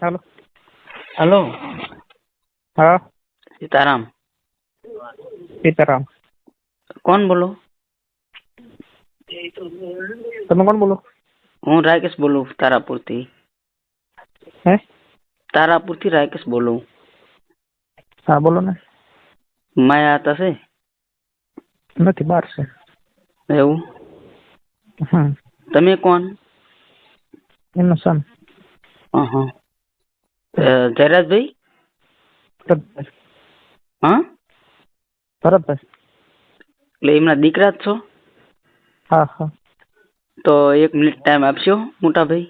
Hello hello. हाँ सीताराम। सीताराम। कौन बोलो? તમે કોણ બોલો? હું રાકેશ બોલું તારાપુરથી. હે? તારાપુરથી રાકેશ બોલું. હા બોલો ને. માયા હતા છે નથી, બહાર છે. એવું? હમ. તમે કોણ? એમનો સન. જયરાજભાઈ? ભરતભાઈ. હા, ભરતભાઈ. એટલે એમના દીકરા જ છો? હા હા તો 1 મિનિટ ટાઈમ આપશો મોટા ભાઈ?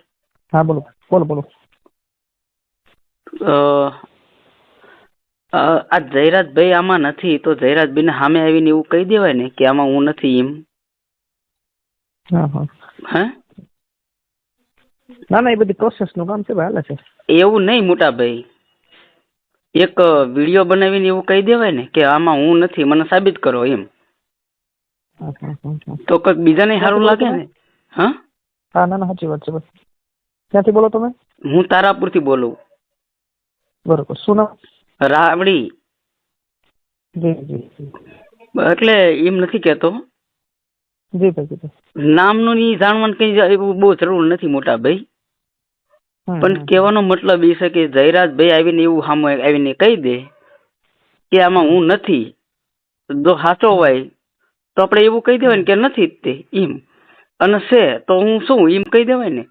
હા બોલો બોલો બોલો. આ જયરાજભાઈ આમાં નથી, તો જયરાજભાઈને સામે આવીને એવું કહી દેવાય ને કે આમાં હું નથી એમ. હા હા. હે? ના ના, એ બધી પ્રોસેસ નું કામ છે ભાઈ, હાલે છે. એવું નહીં મોટા ભાઈ, એક વિડીયો બનાવીને એવું કહી દેવાય ને કે આમાં હું નથી, મને સાબિત કરો એમ. હા હા હા. તો કંઈક બીજાને સારું લાગે ને. હા હા ના ના, સાચી વાત છે ભાઈ. ક્યાંથી બોલો તમે? હું તારાપુરથી બોલું. બરોબર, શું નામ? રાવડી. જી જી જી. એટલે એમ નથી કહેતો, જી ભાઈ જી. નામનું ની જાણવાનું કઈ બહુ જરૂર નથી મોટા ભાઈ. પણ કહેવાનો મતલબ એ છે કે જયરાજભાઈ આવીને એવું સામે આવીને કહી દે કે આમાં હું નથી, જો સાચો હોય તો આપણે એવું કહી દેવાય ને કે નથી જ તે એમ, અને છે તો હું શું એમ કહી દેવાય ને.